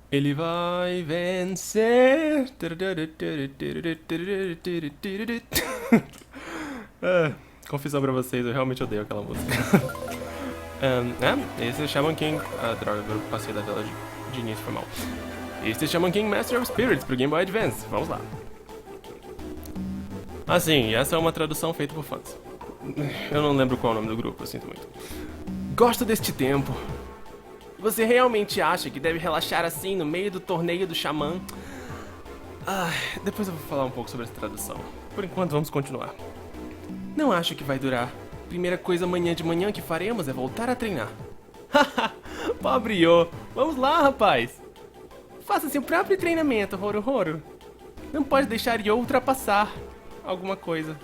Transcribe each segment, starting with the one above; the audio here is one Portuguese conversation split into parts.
Ele vai vencer. Ah, confissão pra vocês, eu realmente odeio aquela música. Esse é Shaman King. Ah, droga, agora eu passei da tela de início, foi mal. Esse é Shaman King Master of Spirits pro Game Boy Advance. Vamos lá. Ah, sim, essa é uma tradução feita por fãs. Eu não lembro qual é o nome do grupo, eu sinto muito. Gosto deste tempo. Você realmente acha que deve relaxar assim no meio do torneio do Xamã? Ah, depois eu vou falar um pouco sobre essa tradução. Por enquanto, vamos continuar. Não acho que vai durar. Primeira coisa amanhã de manhã que faremos é voltar a treinar. Haha, pobre Yo. Vamos lá, rapaz. Faça seu próprio treinamento, Horo. Não pode deixar Yo ultrapassar alguma coisa.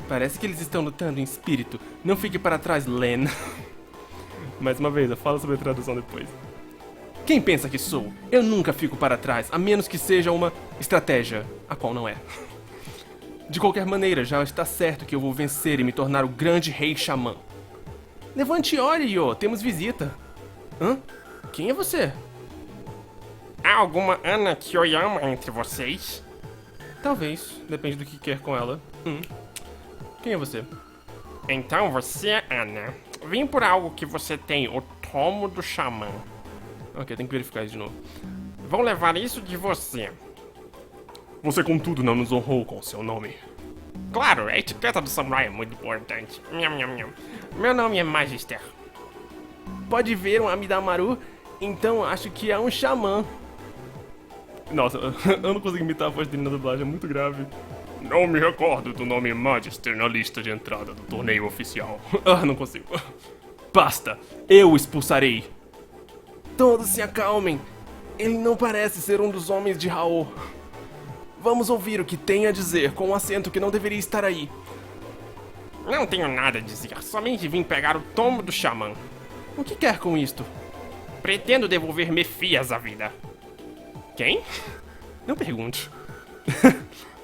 Parece que eles estão lutando em espírito. Não fique para trás, Len. Mais uma vez, eu falo sobre a tradução depois. Quem pensa que sou? Eu nunca fico para trás, a menos que seja uma estratégia, a qual não é. De qualquer maneira, já está certo que eu vou vencer e me tornar o grande rei xamã. Levante e olhe, Yo, temos visita. Hã? Quem é você? Há alguma Ana Kyoyama entre vocês? Talvez, depende do que quer com ela. Quem é você? Então você é Ana. Vim por algo que você tem, o tomo do xamã. Ok, tem que verificar isso de novo. Vou levar isso de você. Você, contudo, não nos honrou com seu nome. Claro, a etiqueta do samurai é muito importante. Nham, nham, nham. Meu nome é Magister. Pode ver um Amidamaru? Então acho que é um xamã. Nossa, eu não consigo imitar a voz dele na dublagem, é muito grave. Não me recordo do nome Magister na lista de entrada do torneio oficial. Ah, não consigo. Basta, eu o expulsarei. Todos se acalmem. Ele não parece ser um dos homens de Raô. Vamos ouvir o que tem a dizer com um acento que não deveria estar aí. Não tenho nada a dizer, somente vim pegar o tomo do xamã. O que quer com isto? Pretendo devolver Mefias à vida. Quem? Não pergunte.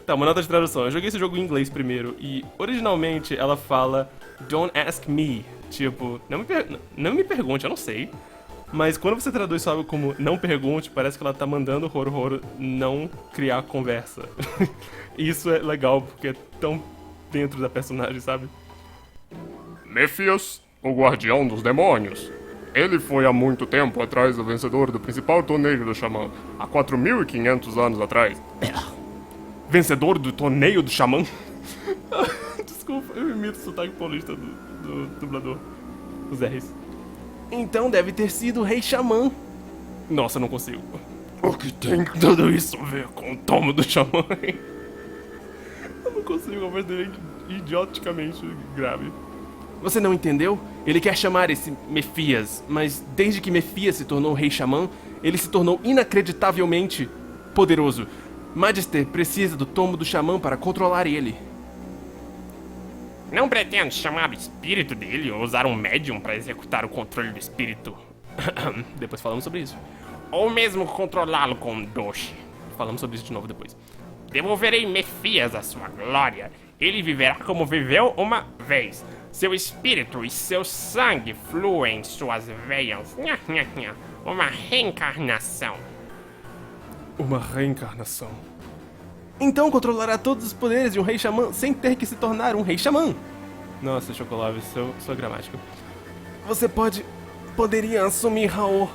Tá, uma nota de tradução. Eu joguei esse jogo em inglês primeiro e originalmente ela fala Don't ask me. Tipo, não me pergunte, eu não sei. Mas quando você traduz algo como não pergunte, parece que ela tá mandando o Horo não criar conversa. E isso é legal porque é tão dentro da personagem, sabe? Mefias, o guardião dos demônios. Ele foi há muito tempo atrás o vencedor do principal torneio do Xamã, há 4.500 anos atrás. Vencedor do torneio do Xamã? Desculpa, eu imito o sotaque paulista do dublador. Os R's. Então deve ter sido o Rei Xamã. Nossa, eu não consigo. O que tem tudo isso a ver com o tomo do Xamã? Eu não consigo, a voz dele é idioticamente grave. Você não entendeu? Ele quer chamar esse Mefias, mas desde que Mefias se tornou o Rei Xamã, ele se tornou inacreditavelmente poderoso. Magister precisa do tomo do Xamã para controlar ele. Não pretendo chamar o espírito dele ou usar um médium para executar o controle do espírito. Depois falamos sobre isso. Ou mesmo controlá-lo com um doshi. Falamos sobre isso de novo depois. Devolverei Mefias à sua glória. Ele viverá como viveu uma vez. Seu espírito e seu sangue fluem em suas veias. Nha, nha, nha. Uma reencarnação. Uma reencarnação. Então controlará todos os poderes de um rei xamã sem ter que se tornar um rei xamã. Nossa, Chocolave, sua gramática. Você poderia assumir Raô.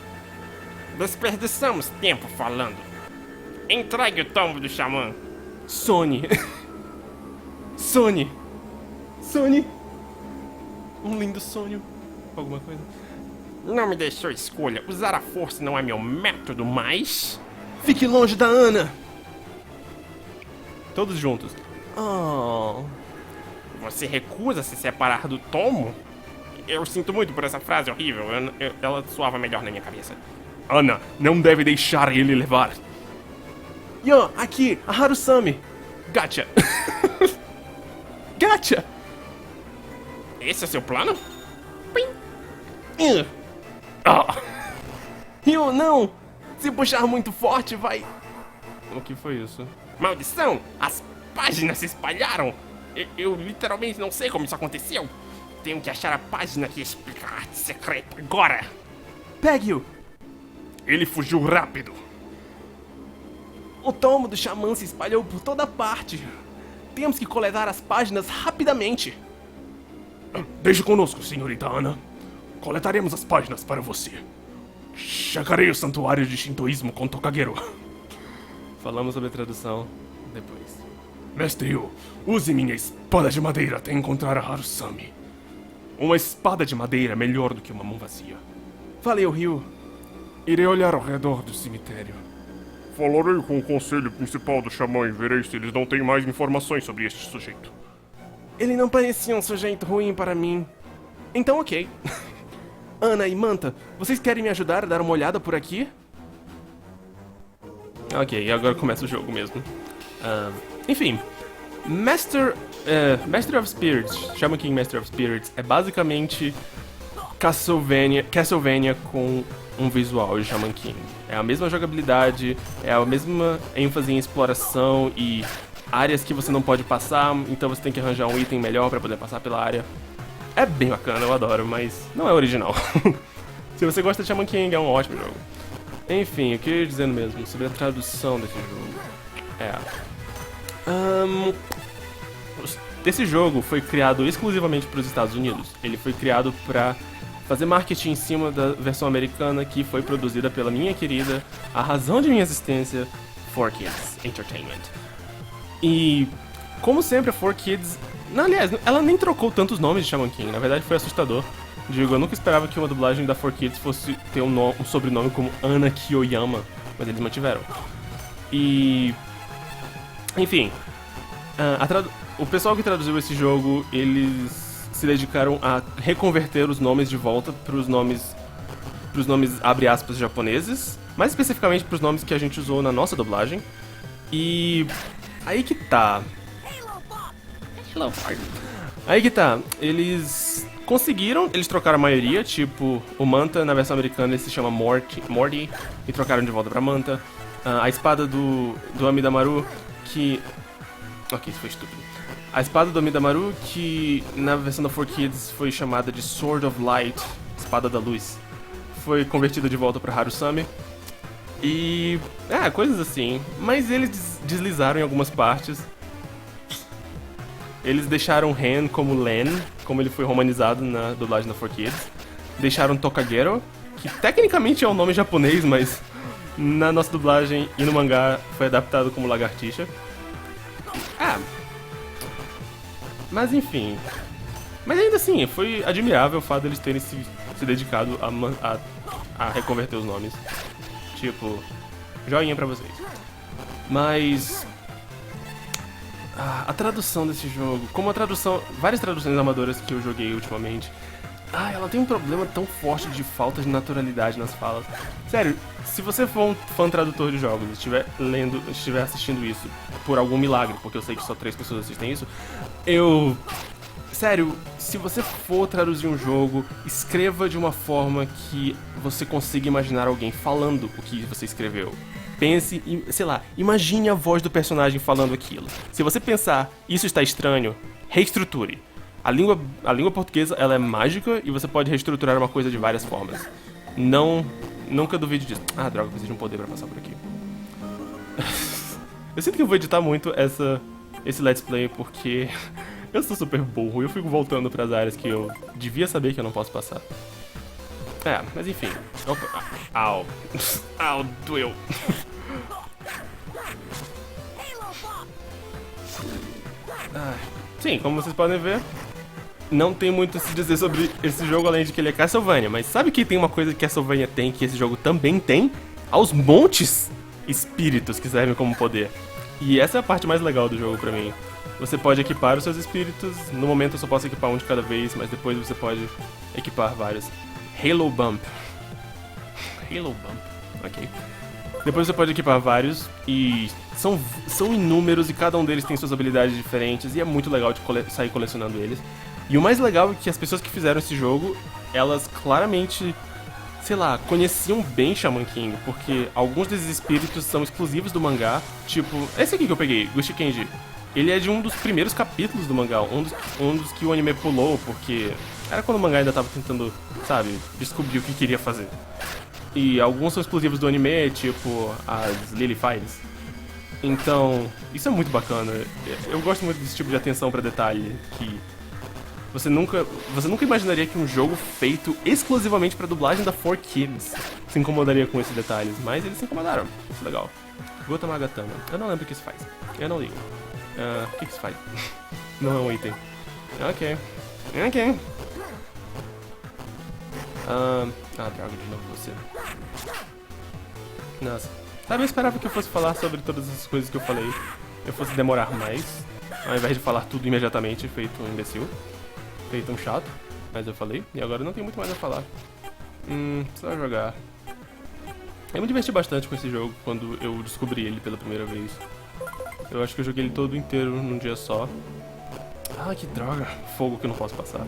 Desperdiçamos tempo falando. Entregue o tombo do xamã. Sony. Sony. Um lindo sonho. Alguma coisa. Não me deixou escolha. Usar a força não é meu método, mas... Fique longe da Ana. Todos juntos. Oh. Você recusa se separar do tomo? Eu sinto muito por essa frase horrível. Ela soava melhor na minha cabeça. Ana, não deve deixar ele levar. Yo, aqui, a Harusami. Gotcha. Gotcha. Esse é seu plano? Pim. Yo, não. Se puxar muito forte, vai... O que foi isso? Maldição! As páginas se espalharam! Eu literalmente não sei como isso aconteceu. Tenho que achar a página que explica a arte secreta agora. Pegue-o. Ele fugiu rápido. O tomo do xamã se espalhou por toda parte. Temos que coletar as páginas rapidamente. Deixe conosco, senhorita Ana. Coletaremos as páginas para você. Chegarei ao santuário de Shintoísmo com Tokagero. Falamos sobre a tradução depois. Mestre Yu, use minha espada de madeira até encontrar a Harusami. Uma espada de madeira é melhor do que uma mão vazia. Valeu, Ryu. Irei olhar ao redor do cemitério. Falarei com o conselho principal do xamã e verei se eles não têm mais informações sobre este sujeito. Ele não parecia um sujeito ruim para mim. Então, ok. Ana e Manta, vocês querem me ajudar a dar uma olhada por aqui? Ok, agora começa o jogo mesmo. Enfim, Master of Spirits, Shaman King Master of Spirits, é basicamente Castlevania com um visual de Shaman King. É a mesma jogabilidade, é a mesma ênfase em exploração e áreas que você não pode passar, então você tem que arranjar um item melhor pra poder passar pela área. É bem bacana, eu adoro, mas não é original. Se você gosta de Shaman King, é um ótimo jogo. Enfim, o que eu ia dizendo mesmo sobre a tradução desse jogo? Esse jogo foi criado exclusivamente para os Estados Unidos. Ele foi criado para fazer marketing em cima da versão americana, que foi produzida pela minha querida, a razão de minha existência, 4Kids Entertainment. E, como sempre, a 4Kids... Aliás, ela nem trocou tantos nomes de Shaman King, na verdade foi assustador. Digo, eu nunca esperava que uma dublagem da 4Kids fosse ter um sobrenome como Ana Kiyoyama, mas eles mantiveram. E... Enfim, o pessoal que traduziu esse jogo, eles se dedicaram a reconverter os nomes de volta para os nomes abre aspas japoneses, mais especificamente para os nomes que a gente usou na nossa dublagem. E aí que tá. Aí que tá. Eles conseguiram, eles trocaram a maioria, tipo, o Manta na versão americana ele se chama Morty e trocaram de volta pra Manta. A espada do Amidamaru, que... Ok, isso foi estúpido. A espada do Amidamaru, que na versão da 4Kids foi chamada de Sword of Light, espada da luz, foi convertida de volta pra Harusami. E... coisas assim. Mas eles deslizaram em algumas partes. Eles deixaram Ren como Len, como ele foi romanizado na dublagem da 4Kids. Deixaram Tokagero, que tecnicamente é um nome japonês, mas na nossa dublagem e no mangá foi adaptado como Lagartixa. Mas enfim. Mas ainda assim, foi admirável o fato deles terem se dedicado a reconverter os nomes. Tipo, joinha pra vocês. Mas... a tradução desse jogo, como várias traduções amadoras que eu joguei ultimamente, ela tem um problema tão forte de falta de naturalidade nas falas. Sério, se você for um fã tradutor de jogos e estiver assistindo isso por algum milagre, porque eu sei que só 3 pessoas assistem isso, sério, se você for traduzir um jogo, escreva de uma forma que você consiga imaginar alguém falando o que você escreveu. Pense, sei lá, imagine a voz do personagem falando aquilo. Se você pensar, isso está estranho, reestruture. A língua portuguesa, ela é mágica e você pode reestruturar uma coisa de várias formas. Nunca duvide disso. Droga, preciso de um poder pra passar por aqui. Eu sinto que eu vou editar muito esse Let's Play porque eu sou super burro e eu fico voltando pras áreas que eu devia saber que eu não posso passar. Mas enfim. Opa. Au. Au, doeu. Sim, como vocês podem ver, não tem muito a se dizer sobre esse jogo além de que ele é Castlevania. Mas sabe que tem uma coisa que Castlevania tem, que esse jogo também tem? Aos montes espíritos que servem como poder. E essa é a parte mais legal do jogo pra mim. Você pode equipar os seus espíritos. No momento eu só posso equipar um de cada vez, mas depois você pode equipar vários. Halo Bump. Ok. Depois você pode equipar vários e são inúmeros e cada um deles tem suas habilidades diferentes e é muito legal de sair colecionando eles. E o mais legal é que as pessoas que fizeram esse jogo, elas claramente, sei lá, conheciam bem Shaman King, porque alguns desses espíritos são exclusivos do mangá, tipo, esse aqui que eu peguei, Gushi Kenji. Ele é de um dos primeiros capítulos do mangá, um dos que o anime pulou, porque era quando o mangá ainda tava tentando, sabe, descobrir o que queria fazer. E alguns são exclusivos do anime, tipo as Lily Fires. Então, isso é muito bacana. Eu gosto muito desse tipo de atenção pra detalhe, que você nunca imaginaria que um jogo feito exclusivamente pra dublagem da 4Kids se incomodaria com esses detalhes, mas eles se incomodaram. Isso é legal. Gotamagatama. Eu não lembro o que isso faz. Eu não ligo. O que isso faz? Não é um item. Ok. Droga, de novo você. Nossa. Sabe, eu esperava que eu fosse falar sobre todas essas coisas que eu falei. Eu fosse demorar mais, ao invés de falar tudo imediatamente, feito um imbecil. Feito um chato. Mas eu falei, e agora não tem muito mais a falar. Só jogar. Eu me diverti bastante com esse jogo quando eu descobri ele pela primeira vez. Eu acho que eu joguei ele todo inteiro num dia só. Ah, que droga. Fogo que eu não posso passar.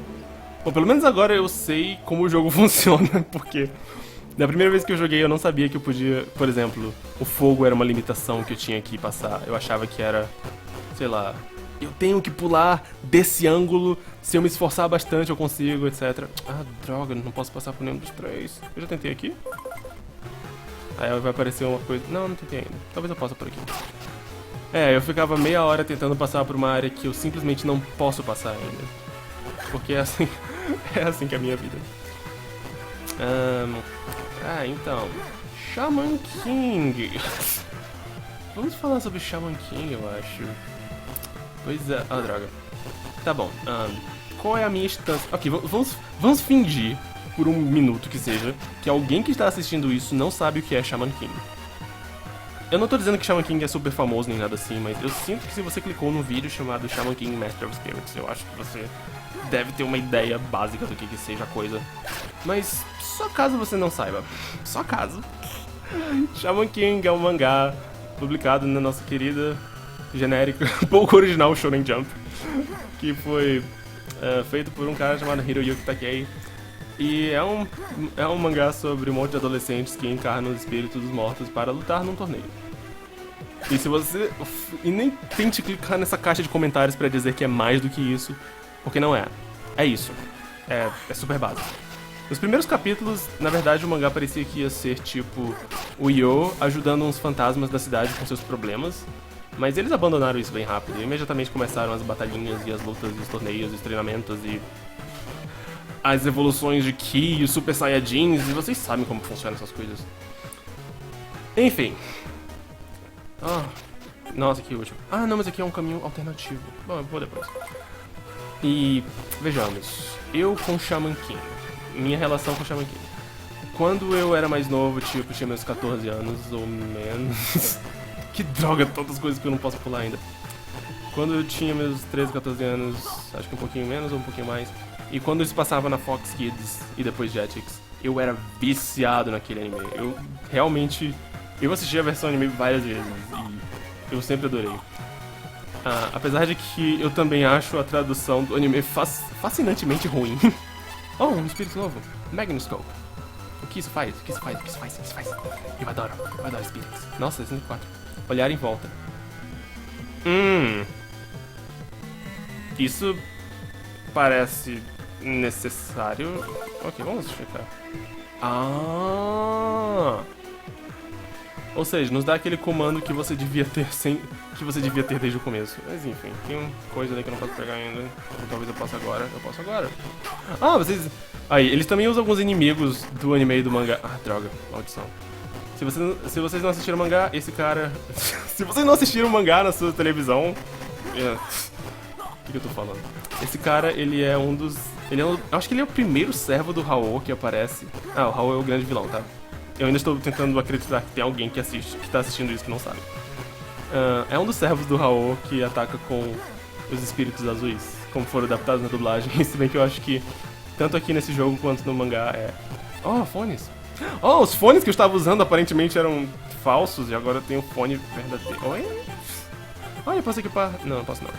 Bom, pelo menos agora eu sei como o jogo funciona, porque da primeira vez que eu joguei eu não sabia que eu podia... Por exemplo, o fogo era uma limitação que eu tinha que passar. Eu achava que era, sei lá, eu tenho que pular desse ângulo, se eu me esforçar bastante eu consigo, etc. Ah, droga, não posso passar por nenhum dos três. Eu já tentei aqui? Aí vai aparecer uma coisa... Não tentei ainda. Talvez eu possa por aqui. Eu ficava meia hora tentando passar por uma área que eu simplesmente não posso passar ainda. Porque é assim, é assim que é a minha vida. Então... Shaman King. Vamos falar sobre Shaman King, eu acho. Pois é... Ah, droga. Tá bom. Qual é a minha instância... Ok, vamos fingir, por um minuto que seja, que alguém que está assistindo isso não sabe o que é Shaman King. Eu não tô dizendo que Shaman King é super famoso nem nada assim, mas eu sinto que se você clicou no vídeo chamado Shaman King Master of Spirits, eu acho que você deve ter uma ideia básica do que seja a coisa. Mas só caso você não saiba, só caso, Shaman King é um mangá publicado na nossa querida, genérica, pouco original Shonen Jump, que foi feito por um cara chamado Hiroyuki Takei. E é um mangá sobre um monte de adolescentes que encarnam os espíritos dos mortos para lutar num torneio. E se você... E nem tente clicar nessa caixa de comentários pra dizer que é mais do que isso, porque não é. É isso. É super básico. Nos primeiros capítulos, na verdade, o mangá parecia que ia ser tipo o Yo ajudando uns fantasmas da cidade com seus problemas, mas eles abandonaram isso bem rápido e imediatamente começaram as batalhinhas e as lutas e os torneios, os treinamentos e as evoluções de Ki e os Super Saiyajins, e vocês sabem como funcionam essas coisas. Enfim. Nossa, que útil. Ah, não, mas aqui é um caminho alternativo. Bom, eu vou depois. E vejamos. Eu com Shaman King. Minha relação com Shaman King. Quando eu era mais novo, tipo, tinha meus 14 anos ou menos. Que droga, tantas coisas que eu não posso pular ainda. Quando eu tinha meus 13, 14 anos, acho que um pouquinho menos ou um pouquinho mais. E quando isso passava na Fox Kids e depois Jetix, eu era viciado naquele anime. Eu realmente... Eu assisti a versão anime várias vezes e eu sempre adorei. Apesar de que eu também acho a tradução do anime fascinantemente ruim. Oh, um espírito novo. Magnoscope. O que isso faz? O que isso faz? O que isso faz? O que isso faz? Eu adoro espíritos. Nossa, 64. Olhar em volta. Isso parece necessário. Ok, vamos checar. Ou seja, nos dá aquele comando que você devia ter desde o começo. Mas enfim, tem uma coisa ali que eu não posso pegar ainda. Ou talvez eu possa agora. Eu posso agora. Vocês... Aí, eles também usam alguns inimigos do anime e do mangá. Droga, maldição. Se vocês não assistiram o mangá, esse cara... Se vocês não assistiram o mangá na sua televisão... O que eu tô falando? Esse cara, ele é um dos... eu acho que ele é o primeiro servo do Hao que aparece. O Hao é o grande vilão, tá? Eu ainda estou tentando acreditar que tem alguém que tá assistindo isso que não sabe. É um dos servos do Hao que ataca com os espíritos azuis, como foram adaptados na dublagem. Se bem que eu acho que, tanto aqui nesse jogo quanto no mangá, fones. Os fones que eu estava usando aparentemente eram falsos e agora eu tenho fone verdadeiro. Olha, eu posso equipar... Não, não posso não.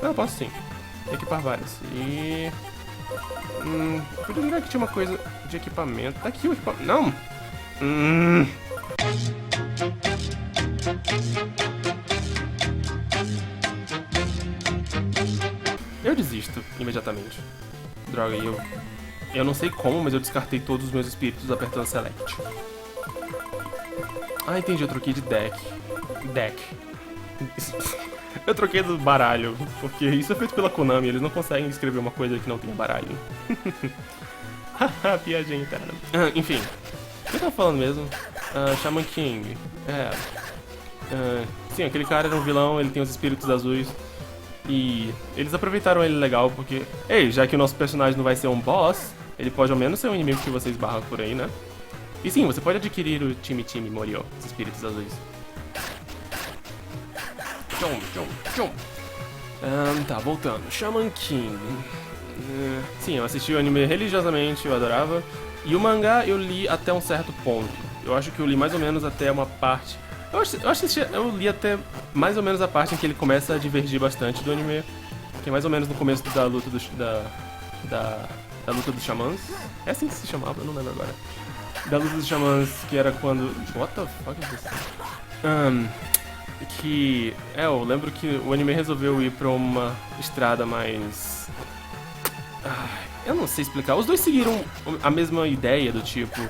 Não, eu posso sim. Equipar vários. E... podia ligar que tinha uma coisa de equipamento. Tá aqui o equipamento. Não! Eu desisto imediatamente. Droga, Eu não sei como, mas eu descartei todos os meus espíritos apertando Select. Ah, entendi, eu troquei de deck. Eu troquei do baralho, porque isso é feito pela Konami, eles não conseguem escrever uma coisa que não tenha baralho. Haha, piadinha interna. Enfim, o que eu tava falando mesmo? Shaman King. Sim, aquele cara era um vilão, ele tem os espíritos azuis. E eles aproveitaram ele legal, porque... Ei, já que o nosso personagem não vai ser um boss, ele pode ao menos ser um inimigo que você esbarra por aí, né? E sim, você pode adquirir o Time Morio, os espíritos azuis. Tá, voltando. Shaman King. Sim, eu assisti o anime religiosamente, eu adorava. E o mangá eu li até um certo ponto. Eu acho que eu li mais ou menos até uma parte... Eu li até mais ou menos a parte em que ele começa a divergir bastante do anime. Que é mais ou menos no começo da luta da luta dos xamãs. É assim que se chamava, eu não lembro agora. Da luta dos xamãs, que era quando... What the fuck is this? Eu lembro que o anime resolveu ir pra uma estrada mais... eu não sei explicar. Os dois seguiram a mesma ideia do tipo...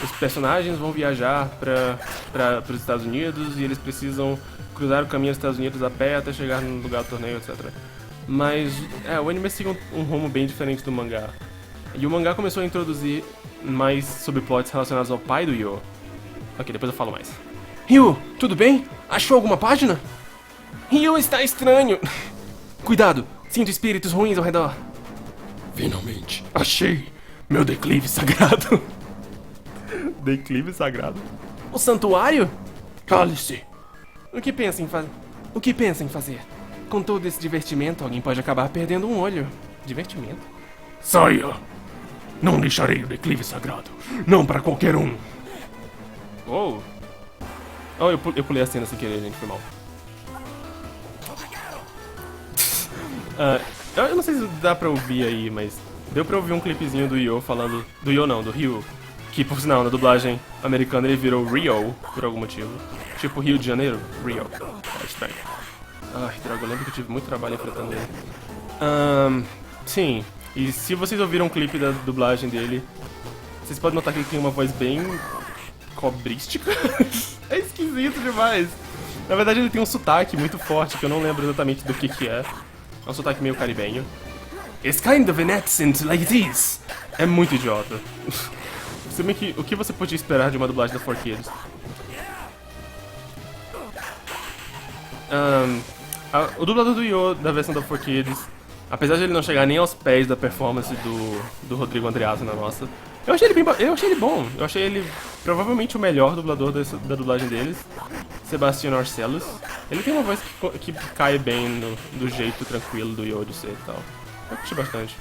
Os personagens vão viajar para os Estados Unidos e eles precisam cruzar o caminho dos Estados Unidos a pé até chegar no lugar do torneio, etc. Mas, o anime segue um rumo bem diferente do mangá. E o mangá começou a introduzir mais subplots relacionados ao pai do Yo. Ok, depois eu falo mais. Ryu, tudo bem? Achou alguma página? Ryu está estranho. Cuidado, sinto espíritos ruins ao redor. Finalmente, achei meu declive sagrado. Declive sagrado? O santuário? Cale-se. O que pensa em fazer? Com todo esse divertimento, alguém pode acabar perdendo um olho. Divertimento? Saia. Não deixarei o declive sagrado. Não para qualquer um. Oh, eu pulei a cena sem querer, gente, foi mal. Eu não sei se dá pra ouvir aí, mas deu pra ouvir um clipezinho do Yo falando... Do Yo não, do Ryu. Que, por sinal, na dublagem americana ele virou Rio, por algum motivo. Tipo Rio de Janeiro, Rio. É estranho. Ai, droga, eu lembro que eu tive muito trabalho enfrentando ele. Sim, e se vocês ouviram um clipe da dublagem dele, vocês podem notar que ele tem uma voz bem... cobrística? É esquisito demais. Na verdade ele tem um sotaque muito forte, que eu não lembro exatamente do que é. É um sotaque meio caribenho. It's kind of an accent like this. É muito idiota. Se bem que, o que você podia esperar de uma dublagem da 4Kids? O dublador do Yo da versão da 4Kids, apesar de ele não chegar nem aos pés da performance do Rodrigo Andreasa na nossa, eu achei ele bom. Eu achei ele provavelmente o melhor dublador da dublagem deles, Sebastian Arcelus. Ele tem uma voz que cai bem do jeito tranquilo do Yo de ser e tal. Eu curti bastante.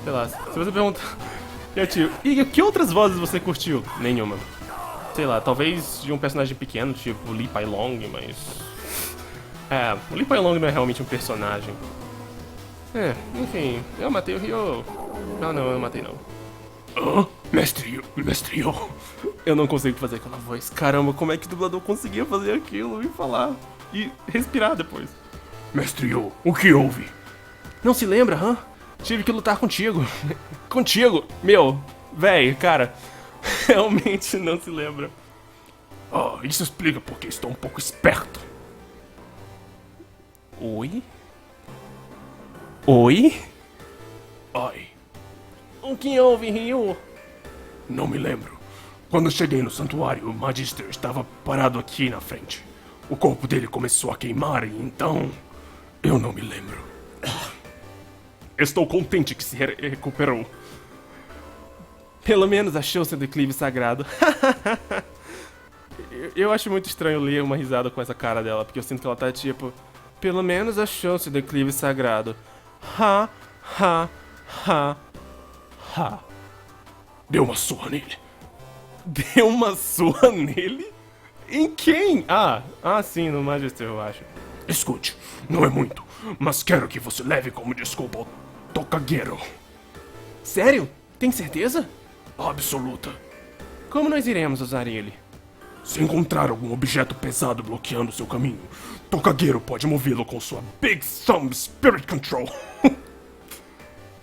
Sei lá, se você perguntar... E que outras vozes você curtiu? Nenhuma. Sei lá, talvez de um personagem pequeno, tipo Lee Pai Long, mas... o Lee Pai Long não é realmente um personagem. Enfim, eu matei o Ryo. Não, eu não matei não. Mestre Yo. Eu não consigo fazer aquela voz. Caramba, como é que o dublador conseguia fazer aquilo e falar? E respirar depois. Mestre Yo, o que houve? Não se lembra, hã? Tive que lutar contigo. Contigo? Meu, véi, cara. Realmente não se lembra. Isso explica porque estou um pouco esperto. Oi? Ai, O que houve, Ryu? não me lembro. Quando cheguei no santuário, o Magister estava parado aqui na frente. O corpo dele começou a queimar e então... eu não me lembro. Estou contente que se recuperou. Pelo menos achou seu declive sagrado. Eu acho muito estranho ler uma risada com essa cara dela, porque eu sinto que ela tá tipo... Pelo menos achou seu declive sagrado. Ha. Deu uma surra nele. Deu uma surra nele? Em quem? Sim, no Magister, eu acho. Escute, não é muito, mas quero que você leve como desculpa ao Tokagero. Sério? Tem certeza? Absoluta. Como nós iremos usar ele? Se encontrar algum objeto pesado bloqueando seu caminho, Tokagero pode movê-lo com sua Big Thumb Spirit Control.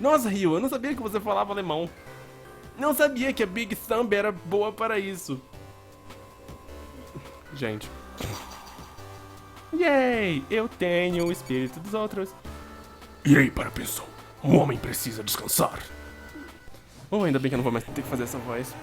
Nossa, Rio, eu não sabia que você falava alemão. Não sabia que a Big Thumb era boa para isso. Gente. Yay! Eu tenho o espírito dos outros. Irei para a pensão. Um homem precisa descansar. Oh, ainda bem que eu não vou mais ter que fazer essa voz.